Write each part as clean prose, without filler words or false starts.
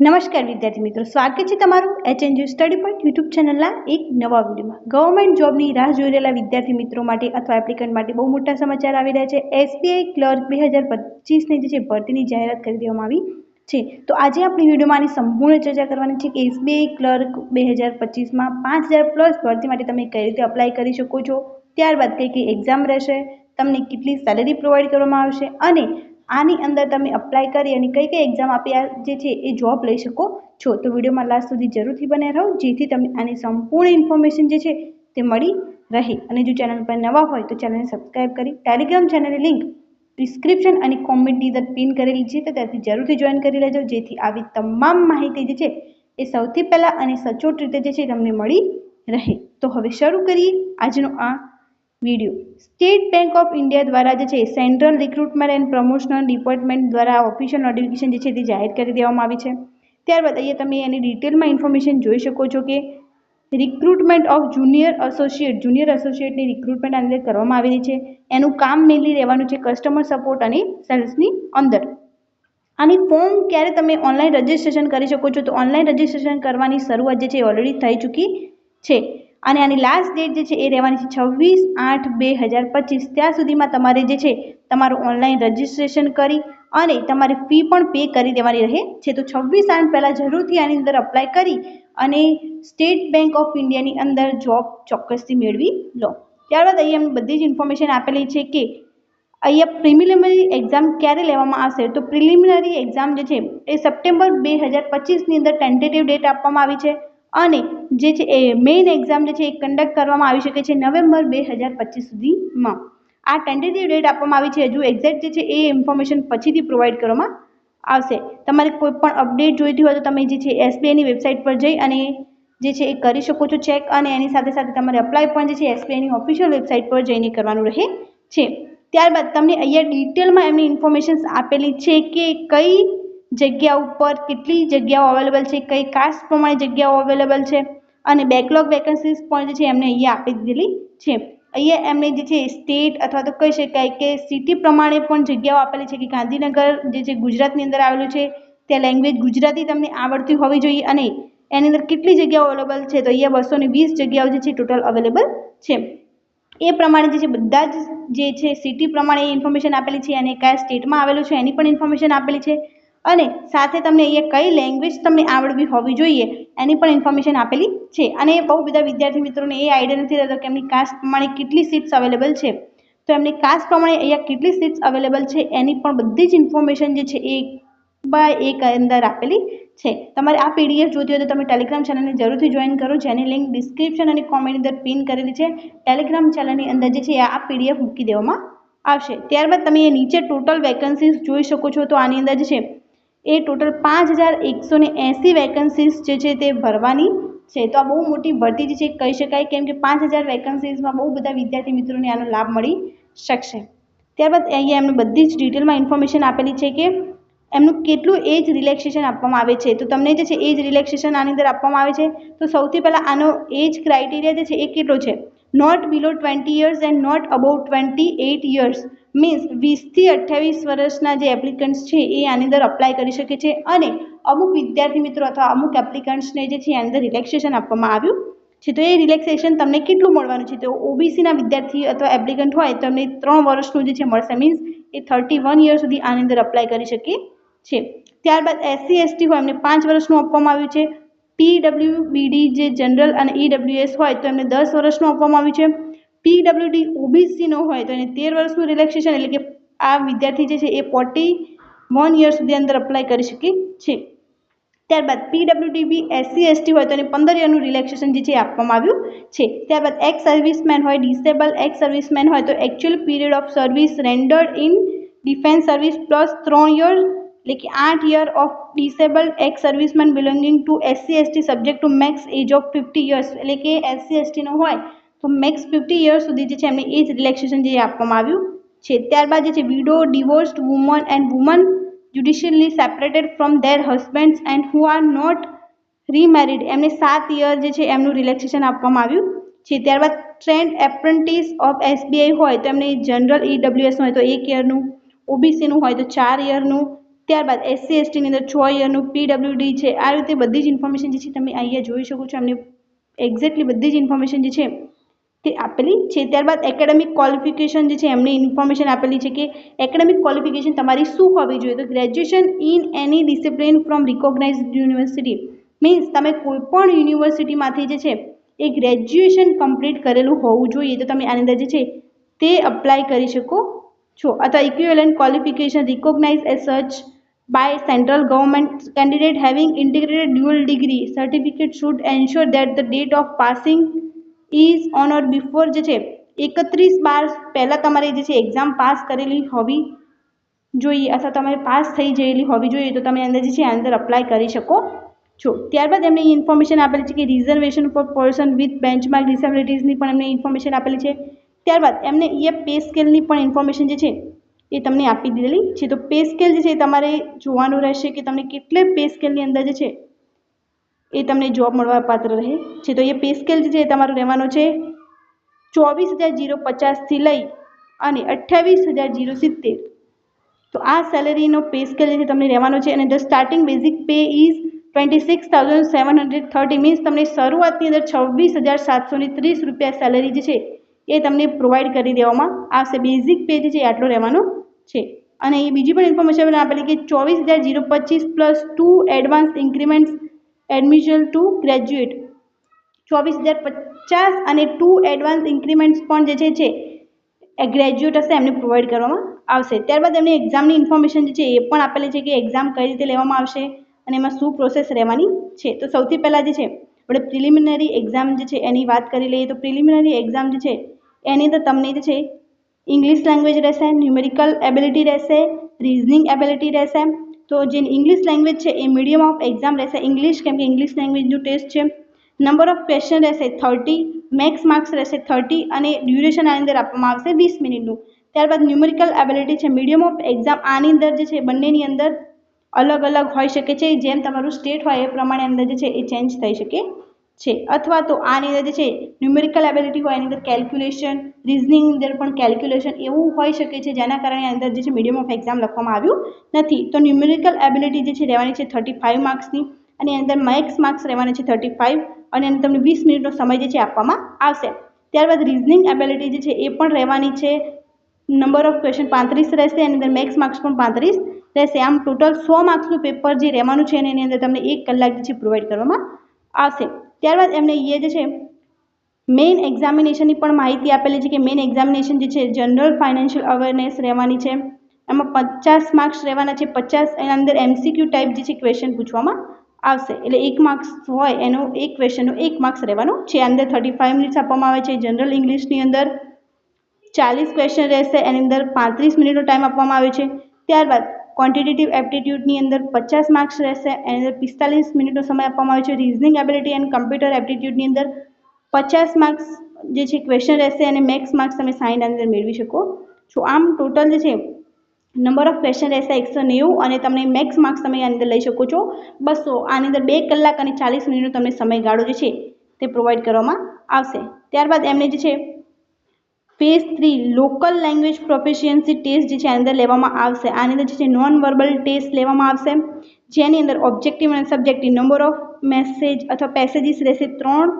નમસ્કાર વિદ્યાર્થી મિત્રો, સ્વાગત છે તમારું HNG સ્ટડી પોઈન્ટ યુટ્યુબ ચેનલના એક નવા વિડીયોમાં। ગવર્મેન્ટ જોબની રાહ જોઈ રહેલા વિદ્યાર્થી મિત્રો માટે અથવા એપ્લિકન્ટ માટે બહુ મોટા સમાચાર આવી રહ્યા છે। SBI ક્લર્ક 2025ની જે છે ભરતીની જાહેરાત કરી દેવામાં આવી છે। તો આજે આપણી વિડીયોમાં આની સંપૂર્ણ ચર્ચા કરવાની છે કે SBI ક્લર્ક 2025માં 5000 પ્લસ ભરતી માટે તમે કઈ રીતે અપ્લાય કરી શકો છો, ત્યારબાદ કઈ કઈ એક્ઝામ રહેશે, તમને કેટલી સેલેરી પ્રોવાઈડ કરવામાં આવશે અને આની અંદર તમે અપ્લાય કરી અને કઈ કઈ એક્ઝામ આપ્યા જે છે એ જોબ લઈ શકો છો। તો વિડીયોમાં લાસ્ટ સુધી જરૂરથી બન્યા રહો જેથી તમને આની સંપૂર્ણ ઇન્ફોર્મેશન જે છે તે મળી રહે। અને જો ચેનલ પર નવા હોય તો ચેનલને સબસ્ક્રાઇબ કરી ટેલિગ્રામ ચેનલની લિંક ડિસ્ક્રિપ્શન અને કોમેન્ટની અંદર પિન કરેલી છે, તો ત્યાંથી જરૂરથી જોઈન કરી લેજો જેથી આવી તમામ માહિતી જે છે એ સૌથી પહેલાં અને સચોટ રીતે જે છે તમને મળી રહે। તો હવે શરૂ કરીએ આજનો આ video. State bank of India દ્વારા જે છે central recruitment and promotional department દ્વારા ઓફિશિયલ નોટિફિકેશન જે છે તે જાહેર કરી દેવામાં આવી છે। ત્યારબાદ અહીંયા તમે એની ડિટેલમાં ઇન્ફોર્મેશન જોઈ શકો છો કે રિક્રુટમેન્ટ ઓફ જુનિયર એસોસિએટની રિક્રુટમેન્ટ અંદર કરવામાં આવેલી છે। એનું કામ મેનલી રહેવાનું છે કસ્ટમર સપોર્ટ અને સેલ્સની અંદર। આની ફોર્મ ક્યારે તમે ઓનલાઈન રજિસ્ટ્રેશન કરી શકો છો, તો ઓનલાઈન રજિસ્ટ્રેશન કરવાની શરૂઆત જે છે ઓલરેડી થઈ ચૂકી છે અને આની લાસ્ટ ડેટ જે છે એ રહેવાની છે 26/8/2025। ત્યાં સુધીમાં તમારે જે છે તમારું ઓનલાઈન રજિસ્ટ્રેશન કરી અને તમારે ફી પણ પે કરી દેવાની રહે છે। તો 26/8 પહેલાં જરૂરથી આની અંદર અપ્લાય કરી અને સ્ટેટ બેંક ઓફ ઇન્ડિયાની અંદર જોબ ચોક્કસથી મેળવી લો। ત્યારબાદ અહીંયા બધી જ ઇન્ફોર્મેશન આપેલી છે કે અહીંયા પ્રિલિમિનરી એક્ઝામ ક્યારે લેવામાં આવશે, તો પ્રિલિમિનરી એક્ઝામ જે છે એ સપ્ટેમ્બર 2025ની અંદર ટેન્ટેટિવ ડેટ આપવામાં આવી છે અને જે છે એ મેઇન એક્ઝામ જે છે એ કન્ડક્ટ કરવામાં આવી શકે છે નવેમ્બર 2025 સુધીમાં। આ ટેન્ટેટિવ ડેટ આપવામાં આવી છે, હજુ એક્ઝેક્ટ જે છે એ ઇન્ફોર્મેશન પછીથી પ્રોવાઈડ કરવામાં આવશે। તમારે કોઈ પણ અપડેટ જોઈતી હોય તો તમે જે છે SBIની વેબસાઇટ પર જઈ અને જે છે એ કરી શકો છો ચેક, અને એની સાથે સાથે તમારે અપ્લાય પણ જે છે SBIની ઓફિશિયલ વેબસાઇટ પર જઈને કરવાનું રહે છે। ત્યારબાદ તમને અહીંયા ડિટેલમાં એમની ઇન્ફોર્મેશન આપેલી છે કે કઈ જગ્યા ઉપર કેટલી જગ્યાઓ અવેલેબલ છે, કઈ કાસ્ટ પ્રમાણે જગ્યાઓ અવેલેબલ છે અને બેકલોગ વેકન્સીઝ પણ જે છે એમને અહીંયા આપી દીધેલી છે। અહીંયા એમને જે છે સ્ટેટ અથવા તો કહી શકાય કે સિટી પ્રમાણે પણ જગ્યાઓ આપેલી છે કે ગાંધીનગર જે છે ગુજરાતની અંદર આવેલું છે, ત્યાં લેંગ્વેજ ગુજરાતી તમને આવડતી હોવી જોઈએ અને એની અંદર કેટલી જગ્યાઓ અવેલેબલ છે, તો અહીંયા 220 જગ્યાઓ જે છે ટોટલ અવેલેબલ છે। એ પ્રમાણે જે છે બધા જ જે છે સિટી પ્રમાણે ઇન્ફોર્મેશન આપેલી છે અને કયા સ્ટેટમાં આવેલું છે એની પણ ઇન્ફોર્મેશન આપેલી છે અને સાથે તમને અહીંયા કઈ લેંગ્વેજ તમને આવડવી હોવી જોઈએ એની પણ ઇન્ફોર્મેશન આપેલી છે। અને બહુ બધા વિદ્યાર્થી મિત્રોને એ આઈડિયા નથી રહેતો કે એમની કાસ્ટ પ્રમાણે કેટલી સીટ્સ અવેલેબલ છે, તો એમની કાસ્ટ પ્રમાણે અહીંયા કેટલી સીટ્સ અવેલેબલ છે એની પણ બધી જ ઇન્ફોર્મેશન જે છે એ બાય એક અંદર આપેલી છે। તમારે આ PDF જોતી હોય તો તમે ટેલિગ્રામ ચેનલને જરૂરથી જોઈન કરો, જેની લિંક ડિસ્ક્રિપ્શન અને કોમેન્ટ અંદર પિન કરેલી છે। ટેલિગ્રામ ચેનલની અંદર જે છે આ PDF મૂકી દેવામાં આવશે। ત્યારબાદ તમે નીચે ટોટલ વેકન્સીઝ જોઈ શકો છો, તો આની અંદર જે છે એ ટોટલ 5180 વેકન્સીઝ જે છે તે ભરવાની છે। તો આ બહુ મોટી ભરતી જે છે કહી શકાય, કેમ કે 5000 વેકન્સીઝમાં બહુ બધા વિદ્યાર્થી મિત્રોને આનો લાભ મળી શકશે। ત્યારબાદ અહીંયા એમને બધી જ ડિટેલમાં ઇન્ફોર્મેશન આપેલી છે કે એમનું કેટલું એજ રિલેક્સેશન આપવામાં આવે છે, તો તમને જે છે એજ રિલેક્સેશન આની અંદર આપવામાં આવે છે। તો સૌથી પહેલાં આનો એજ ક્રાઇટેરિયા જે છે એ કેટલો છે, not below 20 years and not above 28 years, means 20 થી 28 વર્ષના જે એપ્લિકન્ટ્સ છે એ આની અંદર અપ્લાય કરી શકે છે અને અમુક વિદ્યાર્થી મિત્રો અથવા અમુક એપ્લિકન્ટ્સને જે છે આની અંદર રિલેક્સેશન આપવામાં આવ્યું છે। તો એ રિલેક્સેશન તમને કેટલું મળવાનું છે, તો OBCના વિદ્યાર્થી અથવા એપ્લિકન્ટ હોય તો તમને 3 વર્ષનું જે છે મળશે, મીન્સ એ 31 યર સુધી આની અંદર અપ્લાય કરી શકે છે। ત્યારબાદ SC/ST હોય એમને 5 વર્ષનું આપવામાં આવ્યું છે। PWBD જે જનરલ અને EWS હોય તો એમને 10 વર્ષનું આપવામાં આવ્યું છે। PWD OBC નો હોય તો એને 13 વર્ષનું રિલેક્સેશન, એટલે કે આ વિદ્યાર્થી જે છે એ 41 યર સુધી અંદર અપ્લાય કરી શકે છે। ત્યારબાદ PWDB SC/ST હોય તો એને 15 યરનું રિલેક્સેશન જે છે આપવામાં આવ્યું છે। ત્યારબાદ એક્સ સર્વિસમેન હોય, ડિસેબલ એક્સ સર્વિસમેન હોય તો actual period of service rendered in defence service plus 3 year, એટલે કે 8 year of disable ex serviceman belonging to SC/ST subject to max age of 50 years, એટલે કે SC/ST નો હોય તો મેક્સ 50 યર્સ સુધી જે છે એમને એજ રિલેક્સેશન જે આપવામાં આવ્યું છે। ત્યારબાદ જે છે widow, divorced woman and woman judicially separated from their husbands and who are not remarried એમને 7 યર જે છે એમનું રિલેક્સેશન આપવામાં આવ્યું છે। ત્યારબાદ ટ્રેન્ડ એપ્રેન્ટિસ ઓફ SBI હોય તો એમને જનરલ EWS હોય તો 1 યરનું, OBCનું હોય તો 4 યરનું, ત્યારબાદ SC ST ની અંદર 6 યરનું PWD છે. આ રીતે બધી જ ઇન્ફોર્મેશન જે છે તમે અહીંયા જોઈ શકો છો. એમને એક્ઝેક્ટલી બધી જ ઇન્ફોર્મેશન જે છે તે આપેલી છે. ત્યારબાદ એકેડેમિક ક્વોલિફિકેશન જે છે એમને ઇન્ફોર્મેશન આપેલી છે કે એકેડેમિક ક્વોલિફિકેશન તમારી શું હોવી જોઈએ. તો graduation in any discipline from રિકોગ્નાઇઝડ university, means તમે કોઈ પણ યુનિવર્સિટીમાંથી જે છે એ ગ્રેજ્યુએશન કમ્પ્લીટ કરેલું હોવું જોઈએ. તો તમે આની અંદર જે છે તે અપ્લાય કરી શકો છો. અથવા ઇક્વિવેલન્ટ ક્વોલિફિકેશન રિકોગ્નાઇઝ એઝ સચ by central government candidate having integrated dual degree certificate should ensure that the date of passing is on or before જે છે 31/12 પહેલા તમારે જે છે એક્ઝામ પાસ કરેલી હોવી જોઈએ અથવા તમારે પાસ થઈ જયેલી હોવી જોઈએ. તો તમે અંદર જે છે અંદર અપ્લાય કરી શકો છો. ત્યારબાદ એમને ઇન્ફોર્મેશન આપેલી છે કે reservation for person with benchmark ડિસેબિલિટીઝની પણ એમને ઇન્ફોર્મેશન આપેલી છે. ત્યારબાદ એમને પે સ્કેલની પણ ઇન્ફોર્મેશન જે છે એ તમને આપી દીધેલી છે. તો પે સ્કેલ જે છે તમારે જોવાનું રહેશે કે તમને કેટલે પે સ્કેલની અંદર જે છે એ તમને જોબ મળવા પાત્ર રહે છે. તો એ પે સ્કેલ જે છે તમારો રહેવાનો છે 24,050 લઈ અને 28,070. તો આ સેલેરીનો પે સ્કેલ જે છે તમને રહેવાનો છે. અને the starting basic pay is 26,730, means તમને શરૂઆતની અંદર 26,730 રૂપિયા સેલેરી જે છે એ તમને પ્રોવાઈડ કરી દેવામાં આવશે. બેઝિક પે જે છે આટલો રહેવાનો છે. અને એ બીજી પણ ઇન્ફોર્મેશન આપેલી કે 24,025 plus 2 advance increment admission two graduate, 24,050 અને 2 એડવાન્સ ઇન્ક્રીમેન્ટ્સ પણ જે છે ગ્રેજ્યુએટ હશે એમને પ્રોવાઈડ કરવામાં આવશે. ત્યારબાદ એમની એક્ઝામની ઇન્ફોર્મેશન જે છે એ પણ આપેલી છે કે એક્ઝામ કઈ રીતે લેવામાં આવશે અને એમાં શું પ્રોસેસ રહેવાની છે. તો સૌથી પહેલાં જે છે આપણે પ્રિલિમિનરી એક્ઝામ જે છે એની વાત કરી લઈએ. તો પ્રિલિમિનરી એક્ઝામ જે છે એની અંદર તમને જે છે ઇંગ્લિશ લેંગ્વેજ રહેશે, ન્યુમેરિકલ એબિલિટી રહેશે, રિઝનિંગ એબિલિટી રહેશે. તો જે ઇંગ્લિશ લેંગ્વેજ છે એ મીડિયમ ઓફ એક્ઝામ રહેશે ઇંગ્લિશ, કેમ કે ઇંગ્લિશ લેંગ્વેજનું ટેસ્ટ છે. નંબર ઓફ ક્વેશ્ચન રહેશે 30, મેક્સ માર્ક્સ રહેશે 30 અને ડ્યુરેશન આની અંદર આપવામાં આવશે 20 મિનિટનું. ત્યારબાદ ન્યુમેરિકલ એબિલિટી છે મીડિયમ ઓફ એક્ઝામ. આની અંદર જે છે બંનેની અંદર અલગ અલગ હોઈ શકે છે. જેમ તમારું સ્ટેટ હોય એ પ્રમાણે અંદર જે છે એ ચેન્જ થઈ શકે છે. અથવા તો આની અંદર જે છે ન્યુમેરિકલ એબિલિટી હોય એની અંદર કેલ્ક્યુલેશન, રિઝનિંગ અંદર પણ કેલ્ક્યુલેશન એવું હોઈ શકે છે જેના કારણે અંદર જે છે મીડિયમ ઓફ એક્ઝામ લખવામાં આવ્યું નથી. તો ન્યુમેરિકલ એબિલિટી જે છે રહેવાની છે 35 માર્ક્સની અને અંદર મેક્સ માર્ક્સ રહેવાના છે 35 અને તમને 20 મિનિટનો સમય જે છે આપવામાં આવશે. ત્યારબાદ રિઝનિંગ એબિલિટી જે છે એ પણ રહેવાની છે. નંબર ઓફ ક્વેશ્ચન 35 રહેશે અને અંદર મેક્સ માર્ક્સ પણ 35 રહેશે. આમ ટોટલ 100 માર્ક્સનું પેપર જે રહેવાનું છે અને એની અંદર તમને 1 કલાક જે છે પ્રોવાઈડ કરવામાં આવશે. ત્યારબાદ એમને એ જે છે મેઇન એક્ઝામિનેશનની પણ માહિતી આપેલી છે કે મેઇન એક્ઝામિનેશન જે છે જનરલ ફાઇનાન્શિયલ અવેરનેસ રહેવાની છે. એમાં 50 માર્ક્સ રહેવાના છે. 50 એના અંદર MCQ ટાઈપ જે છે ક્વેશ્ચન પૂછવામાં આવશે. એટલે 1 માર્ક્સ હોય એનો એક ક્વેશ્ચનનો 1 માર્ક્સ રહેવાનો છે. અંદર 35 મિનિટ્સ આપવામાં આવે છે. જનરલ ઇંગ્લિશની અંદર 40 ક્વેશ્ચન રહેશે એની અંદર 35 મિનિટનો ટાઈમ આપવામાં આવ્યો છે. ત્યારબાદ ક્વોન્ટિટેટિવ એપ્ટિટ્યૂડની અંદર 50 માર્ક્સ રહેશે એની અંદર 45 મિનિટનો સમય આપવામાં આવ્યો છે. રિઝનિંગ એબિલિટી એન્ડ કમ્પ્યુટર એપ્ટિટ્યૂડની અંદર 50 માર્ક્સ જે છે ક્વેશ્ચન રહેશે અને મેક્સ માર્ક્સ તમે 60 અંદર મેળવી શકો છો. આમ ટોટલ જે છે નંબર ઓફ ક્વેશ્ચન રહેશે 190 અને તમને મેક્સ માર્ક્સ તમે આની અંદર લઈ શકો છો 200. આની અંદર 2 કલાક અને 40 મિનિટનો તમને સમયગાળો જે છે તે પ્રોવાઈડ કરવામાં આવશે. ત્યારબાદ એમને જે છે phase 3 local language proficiency test જે છે આની અંદર લેવામાં આવશે. આની અંદર જે છે નોન વર્બલ ટેસ્ટ લેવામાં આવશે જેની અંદર ઓબ્જેક્ટિવ અને સબ્જેક્ટિવ નંબર ઓફ મેસેજ અથવા પેસેજીસ રહેશે 3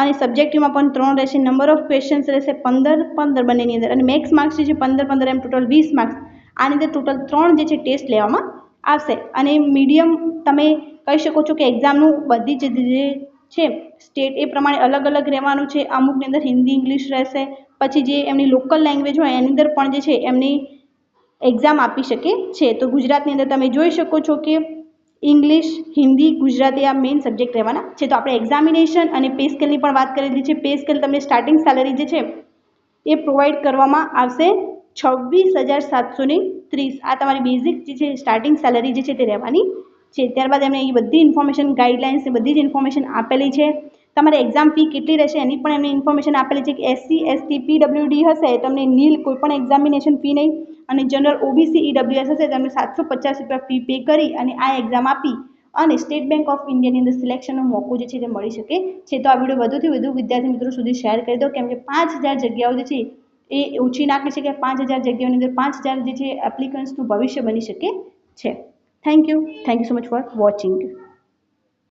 અને સબ્જેક્ટિવમાં પણ 3 રહેશે. નંબર ઓફ ક્વેશ્ચન્સ રહેશે 15 બંનેની અંદર અને મેક્સ માર્ક્સ જે છે 15 એમ ટોટલ 20 માર્ક્સ. આની અંદર ટોટલ 3 જે છે ટેસ્ટ લેવામાં આવશે. અને મીડિયમ તમે કહી શકો છો કે એક્ઝામનું બધી જ જે છે સ્ટેટ એ પ્રમાણે અલગ અલગ રહેવાનું છે. અમુકની અંદર હિન્દી ઇંગ્લિશ રહેશે. પછી જે એમની લોકલ લેંગ્વેજ હોય એની અંદર પણ જે છે એમની એક્ઝામ આપી શકે છે. તો ગુજરાતની અંદર તમે જોઈ શકો છો કે ઇંગ્લિશ, હિન્દી, ગુજરાતી આ મેઇન સબ્જેક્ટ રહેવાના છે. તો આપણે એક્ઝામિનેશન અને પે સ્કેલની પણ વાત કરી દીધી છે. પે સ્કેલ તમને સ્ટાર્ટિંગ સેલેરી જે છે એ પ્રોવાઈડ કરવામાં આવશે 26,730. આ તમારી બેઝિક જે છે સ્ટાર્ટિંગ સેલેરી જે છે તે રહેવાની છે. ત્યારબાદ એમને એ બધી ઇન્ફોર્મેશન ગાઈડલાઇન્સ બધી જ ઇન્ફોર્મેશન આપેલી છે. તમારે એક્ઝામ ફી કેટલી રહેશે એની પણ એમને ઇન્ફોર્મેશન આપેલી છે કે SC ST PWD હશે તમને નીલ કોઈ પણ એક્ઝામિનેશન ફી નહીં અને જનરલ OBC EWS હશે તમને 750 રૂપિયા ફી પે કરી અને આ એક્ઝામ આપી અને સ્ટેટ બેંક ઓફ ઇન્ડિયાની અંદર સિલેક્શનનો મોકો જે છે તે મળી શકે છે. તો આ વિડીયો વધુથી વધુ વિદ્યાર્થી મિત્રો સુધી શેર કરી દો કેમ કે 5000 જગ્યાઓ જે છે એ ઓછી નાખે છે કે 5000 જગ્યાઓની અંદર 5000 જે છે એપ્લિકન્ટ્સનું ભવિષ્ય બની શકે છે. Thank you so much for watching.